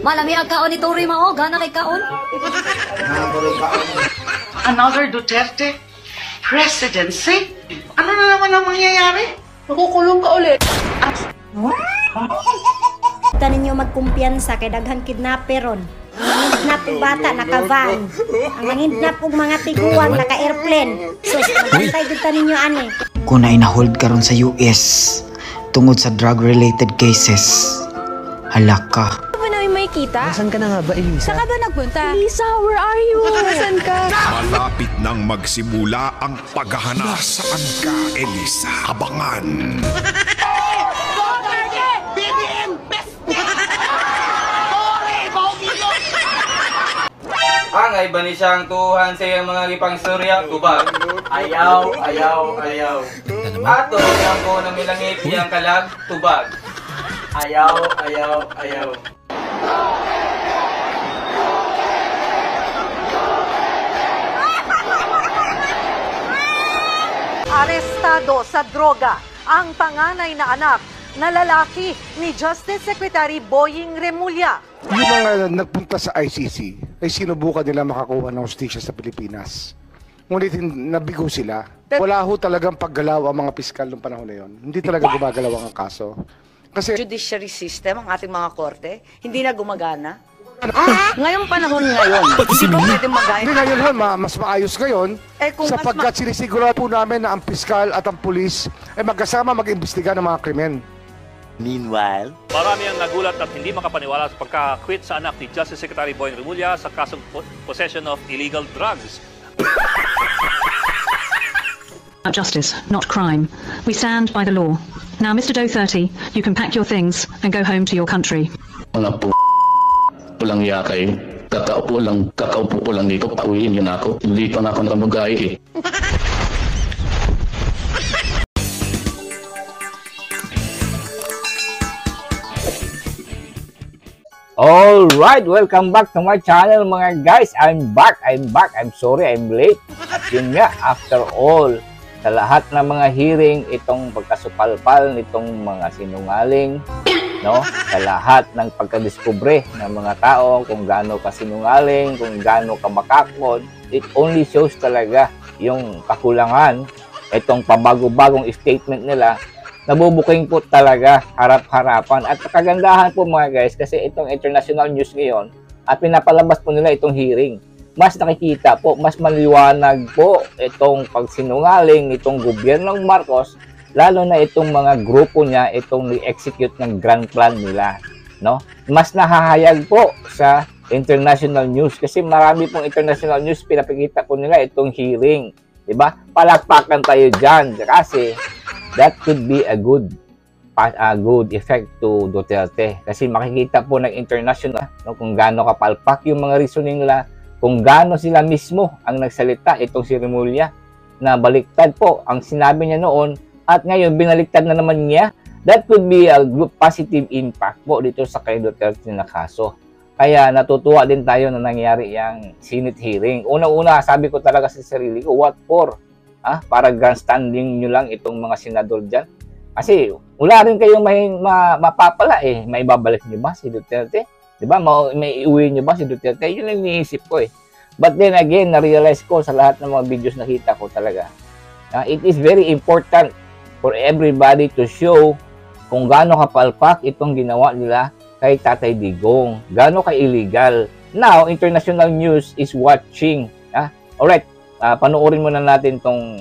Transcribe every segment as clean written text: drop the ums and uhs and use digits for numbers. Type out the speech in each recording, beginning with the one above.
Malami ang kaon ni Tory mao, gana kay kaon. Another Duterte presidency? Ano na naman ang mangyayari? Makukulong ka ulit. Kita ninyo magkumpiyansa kay daghang kidnapperon. Ang hindnap og bata naka-van. Ang hindnap og mga tiguan naka-airplane. Sus, magantay kita ninyo ani. Kung na inahold karon sa US tungod sa drug-related cases, halaka. May kita? Nasaan ka na nga ba, Elisa? Saan ka ba nagpunta? Elisa, where are you? Nasaan ka? Malapit nang magsimula ang paghahanap. Nasaan ka, Elisa? Abangan! Ang ay ba ni siyang tuhan sa iyang mga gipang surya, tubag. Ayaw, ayaw, ayaw. Ato ang ko na milangit iyang kalag, tubag. Ayaw, ayaw, ayaw. Arestado sa droga ang panganay na anak na lalaki ni Justice Secretary Boying Remulla. Yung mga nagpunta sa ICC ay sinubukan nila makakuha ng hustisya sa Pilipinas. Ngunit nabigo sila. Wala ho talagang paggalaw ang mga piskal noong panahon na yun. Hindi talaga gumagalaw ang kaso. Kasi Judiciary system, ang ating mga korte, hindi na gumagana. Ngayong panahon hindi ba pwede magaya? Hindi ngayon ho, mas maayos ngayon kung sapagkat sinisigurado po namin na ang piskal at ang pulis ay magkasama mag-imbestiga ng mga krimen. Meanwhile, marami ang nagulat at hindi makapaniwala sa pagka-quit sa anak ni Justice Secretary Boying Remulla sa kasong possession of illegal drugs. Justice, not crime. We stand by the law. Now, Mr. Doe 30, you can pack your things and go home to your country. Mga pulang yakay, kakaupo ko lang dito, pauwiin yun ako. Hindi pa na ako nakamagay eh. Alright, welcome back to my channel mga guys. I'm back. I'm sorry, I'm late. At yun nga, after all, sa lahat ng mga hearing, itong pagkasupalpal nitong mga sinungaling, no? Sa lahat ng pagkadiskubre ng mga tao kung gaano ka sinungaling, kung gaano ka makakon, it only shows talaga yung kakulangan. Itong pabago-bagong statement nila, nabubuking po talaga harap-harapan. At kagandahan po mga guys, kasi itong international news ngayon, at pinapalabas po nila itong hearing, mas nakikita po, mas maliwanag po itong pagsinungaling nitong gobyernong Marcos, lalo na itong mga grupo niya, itong ni-execute ng grand plan nila, no? Mas nahahayag po sa international news kasi marami pong international news pinapakita po nila itong hearing, 'di ba? Palakpakan tayo diyan kasi that could be a good effect to Duterte kasi makikita po ng international, no, kung gaano kapalpak yung mga reasoning nila, kung gaano sila mismo ang nagsalita, itong si Remulla, na baliktad po ang sinabi niya noon at ngayon binaliktad na naman niya. That could be a positive impact po dito sa kay Duterte na kaso. Kaya natutuwa din tayo na nangyari yung Senate hearing. Una-una, sabi ko talaga sa sarili ko, what for? Para grandstanding nyo lang itong mga senador dyan? Kasi wala rin kayong mapapala eh. May babalik nyo ba si Duterte? Diba? May iuwi nyo ba si Duterte? Yun ang iniisip ko eh. But then again, na-realize ko sa lahat ng mga videos nakita ko talaga. It is very important for everybody to show kung gaano kapalpak itong ginawa nila kay Tatay Digong. Gaano ka-illegal. Now, international news is watching. Alright, panoorin muna natin tong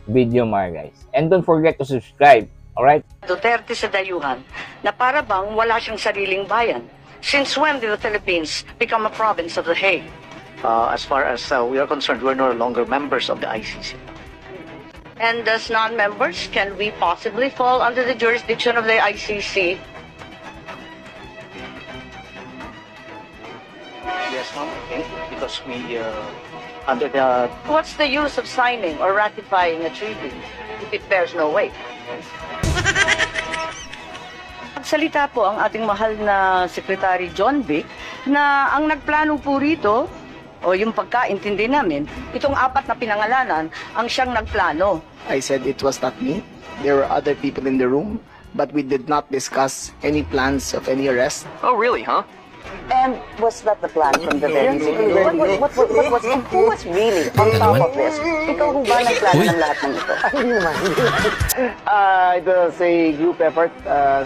video mga guys. And don't forget to subscribe. Alright? Duterte sa dayuhan na para bang wala siyang sariling bayan. Since when did the Philippines become a province of The Hague? As far as we are concerned, we're no longer members of the ICC. And as non-members, can we possibly fall under the jurisdiction of the ICC? Yes, ma'am, okay. Because we, under the... What's the use of signing or ratifying a treaty if it bears no weight? Salita po ang ating mahal na Secretary John Vic na ang nagplano po rito, o yung pagkaintindi namin, itong apat na pinangalanan ang siyang nagplano. I said it was not me. There were other people in the room, but we did not discuss any plans of any arrest. Oh, really, huh? And was that the plan from the very beginning? What was, and who was really on top of this? Ikaw ho ba nagplano ng lahat ng ito? It was a group effort.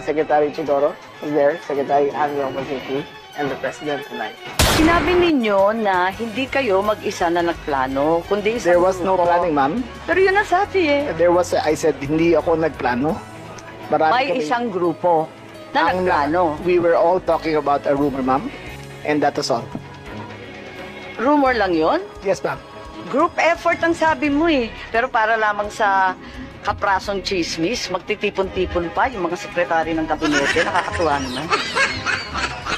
Secretary Chidoro was there, Secretary Angelo Masiki, and the President and I. Sinabi ninyo na hindi kayo mag-isa na nagplano, kundi isang There was no grupo. planning, ma'am. Pero yun ang sabi eh. There was, I said, hindi ako nagplano. Marami May kami- isang grupo na nagplano. We were all talking about a rumor, ma'am. And that was all. Rumor lang yun? Yes, ma'am. Group effort ang sabi mo eh. Pero para lamang sa kaprasong chismis, magtitipon-tipon pa yung mga sekretary ng kabinete. Nakakatuwa naman.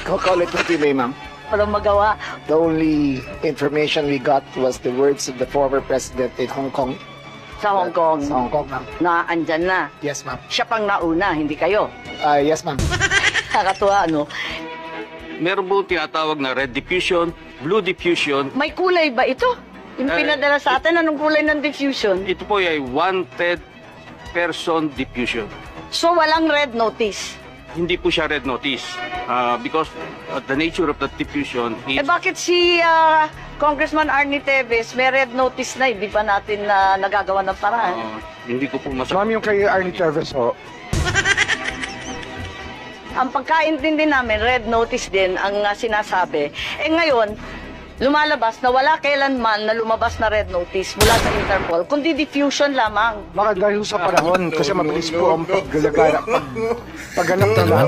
Call it what you may, ma'am. Walang magawa. The only information we got was the words of the former president in Hong Kong. Sa Hong Kong. Sa Hong Kong, ma'am. Na andyan na. Yes, ma'am. Siya pang nauna, hindi kayo. Yes, ma'am. Nakakatuwa, ano? Meron po tinatawag na red diffusion, blue diffusion. May kulay ba ito? Yung pinadala sa atin, anong kulay ng diffusion? Ito po ay wanted person diffusion. So, walang red notice. Hindi po siya red notice because the nature of the diffusion is... Eh bakit si Congressman Arnie Teves may red notice na, hindi pa natin nagagawa ng paraan? Hindi ko po masabi. Ma'am, yung kay Arnie Teves, ho. Ang pagkaintindi namin, red notice din ang sinasabi. Eh ngayon, lumalabas na wala kailanman na lumabas na red notice mula sa Interpol, kundi diffusion lamang. Baka dahil sa panahon, kasi mabilis po ang pagganap ng lahat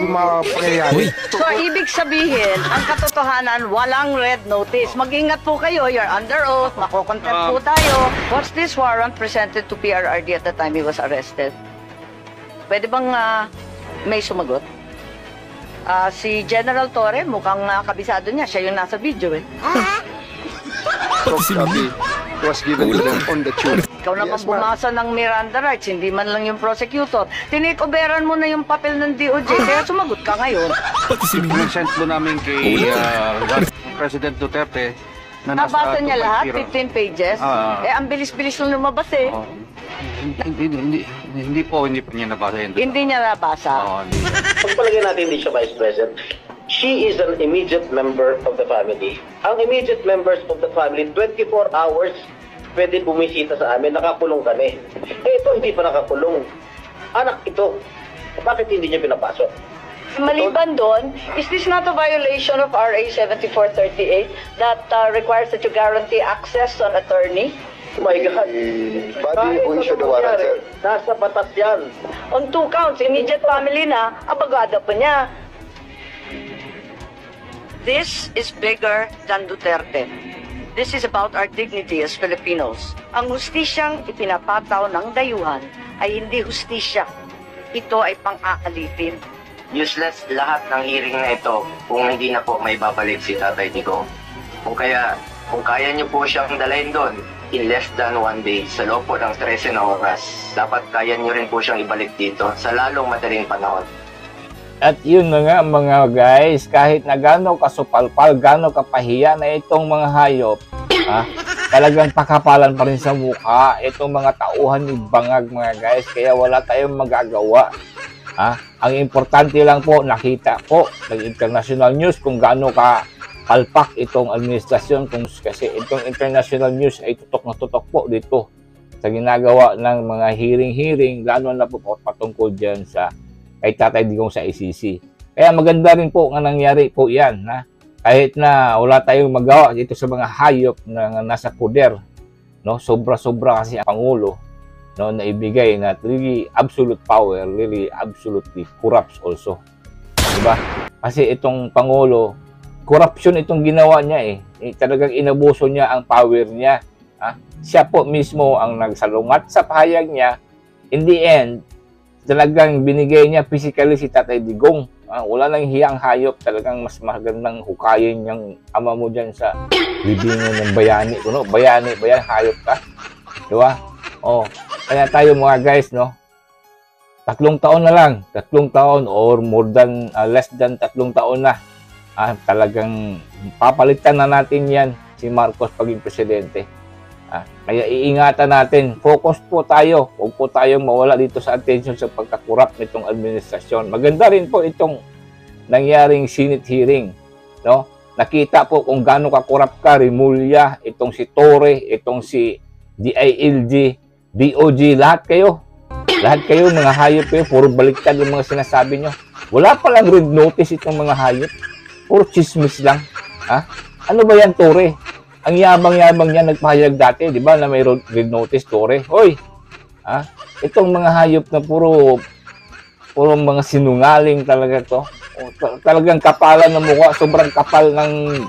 yung mga pangyayari. So, ibig sabihin, ang katotohanan, walang red notice. Mag-ingat po kayo, you're under oath, makokontempt po tayo. What's this warrant presented to PRRD at the time he was arrested? Pwede bang may sumagot? Si General Torre, mukhang kabisado niya. Siya yung nasa video eh. Was given to them on the tube. Ikaw naman bumasa ng Miranda rights, hindi man lang yung prosecutor. Tinikoberan mo na yung papel ng DOJ, kaya sumagot ka ngayon. Present po namin kay President Duterte na Nabasa niya lahat, 2.0. 15 pages. Eh, ang bilis-bilis lang lumabas eh. Hindi po niya nabasa yun. Hindi niya nabasa. Pagpalagay natin hindi siya Vice President, she is an immediate member of the family. Ang immediate members of the family, 24 hours pwede bumisita sa amin, nakakulong kami. Eh ito, hindi pa nakakulong. Anak ito, bakit hindi niya pinapasok? Maliban doon, is this not a violation of RA 7438 that requires that you guarantee access to an attorney? Oh my God. Body who issued the warrant, sir? Nasa batas yan. On 2 counts, immediate family na, abagada pa niya. This is bigger than Duterte. This is about our dignity as Filipinos. Ang hustisyang ipinapataw ng dayuhan ay hindi hustisya. Ito ay pang-aalitin. Useless lahat ng hearing na ito kung hindi na po may babalik si Tatay Digong. Kung kaya niyo po siyang dalhin doon in less than 1 day sa loob po ng 13 na oras, dapat kaya niyo rin po siyang ibalik dito sa lalong madaling panahon. At yun na nga mga guys, kahit na gano'ng kasupalpal, gano'ng kapahiya na itong mga hayop, talagang pakapalan pa rin sa mukha itong mga tauhan ni Bangag mga guys, kaya wala tayong magagawa. Ang importante lang po, nakita po ng international news kung gaano ka palpak itong administrasyon, kasi itong international news ay tutok na tutok po dito sa ginagawa ng mga hearing, lalo na po patungkol dyan sa kay Tatay Digong sa ICC. Kaya maganda rin po nga nangyari po yan, kahit na wala tayong magawa dito sa mga hayop na nasa poder, no? Sobra-sobra kasi ang Pangulo, no, na ibigay na really absolute power, really absolutely corrupts also. Diba? Kasi itong Pangulo, corruption itong ginawa niya talagang inabuso niya ang power niya. Siya po mismo ang nagsalungat sa pahayag niya. In the end, talagang binigay niya physically si Tatay Digong. Wala nang hiyang hayop, talagang mas magandang hukayin yung ama mo dyan sa libingan ng bayani. Bayani, hayop ka. Diba? Kaya tayo mga guys, no? 3 taon na lang, 3 taon or more than, less than 3 taon na. Talagang papalitan na natin yan si Marcos paging presidente. Kaya iingatan natin, focus po tayo, huwag po tayong mawala dito sa attention sa pagkakurap nitong administrasyon. Maganda rin po itong nangyaring Senate hearing, no? Nakita po kung gaano ka-corrupt ka, Remulla, itong si Torre, itong si DILG, DOG, lahat kayo. Lahat kayo, mga hayop kayo, puro baliktad yung mga sinasabi nyo. Wala palang red notice itong mga hayop. Puro chismis lang. Ha? Ano ba yan, Torre? Ang yabang-yabang niya nagpahayag dati, di ba, na may red notice, Torre? Hoy! Ha? Itong mga hayop na puro mga sinungaling talaga to. Talagang kapalan ng mukha, sobrang kapal ng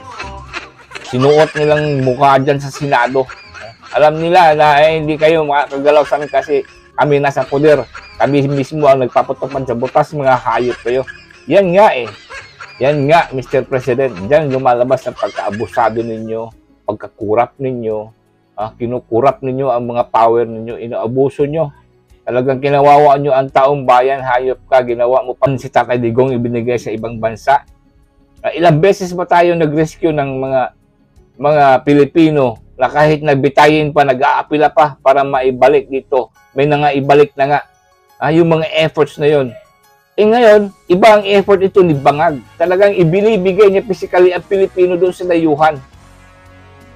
sinuot nilang mukha dyan sa Senado. Alam nila na hindi kayo makakagalaw sa amin kasi kami nasa poder. Kami mismo ang nagpapatupad sa butas, mga hayop kayo. Yan nga eh. Yan nga, Mr. President. Diyan lumalabas ang pagkaabusado ninyo, pagkakurap ninyo, kinukurap ninyo ang mga power ninyo, inaabuso nyo. Talagang kinawawa nyo ang taong bayan, hayop ka, ginawa mo pa si Tatay Digong ibinigay sa ibang bansa. Ilang beses ba tayo nag-rescue ng mga Pilipino na kahit nagbitayin pa, nag-aapila pa para maibalik dito. May ibalik na nga. Yung mga efforts na yon. Ngayon, iba ang effort ito ni Bangag. Talagang ibinibigay niya physically ang Pilipino doon sa dayuhan.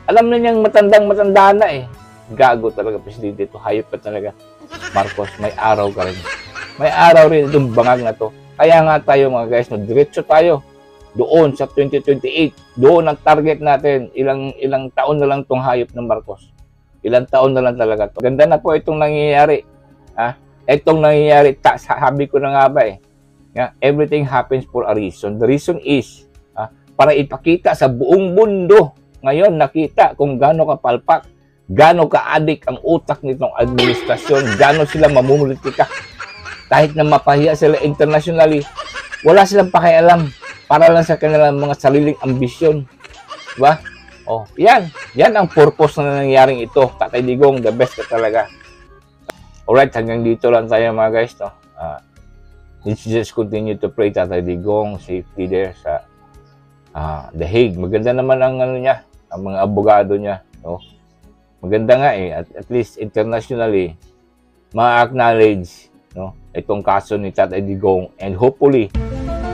Alam na niyang matandang-matanda na eh. Gago talaga, Presidente ito. Hayop ka talaga. Marcos, may araw ka rin. May araw rin itong Bangag na to. Kaya nga tayo mga guys, diretso tayo doon sa 2028. Doon ang target natin. Ilang taon na lang itong hayop ng Marcos. Ilang taon na lang talaga to. Ganda na po itong nangyayari. Itong nangyayari, sabi ko na nga ba eh. Everything happens for a reason. The reason is para ipakita sa buong mundo. Ngayon nakita kung gaano kapalpak, gaano ka-addict ang utak nitong administrasyon, gaano sila mamumulitika. Kahit na mapahiya sila internationally, wala silang pakialam para lang sa kanilang mga sariling ambisyon. Diba? Yan ang purpose na nangyaring ito. Tatay Digong, the best ka talaga. Alright, hanggang dito lang tayo mga guys. Let's just continue to pray Tatay Digong, safety there sa The Hague. Maganda naman ang niya, ang mga abogado niya. No? Maganda nga eh, at least internationally, ma-acknowledge itong kaso ni Tatay Digong, and hopefully,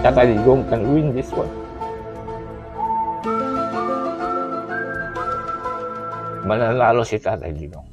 Tatay Digong can win this one. Mananalo si Tatay Digong.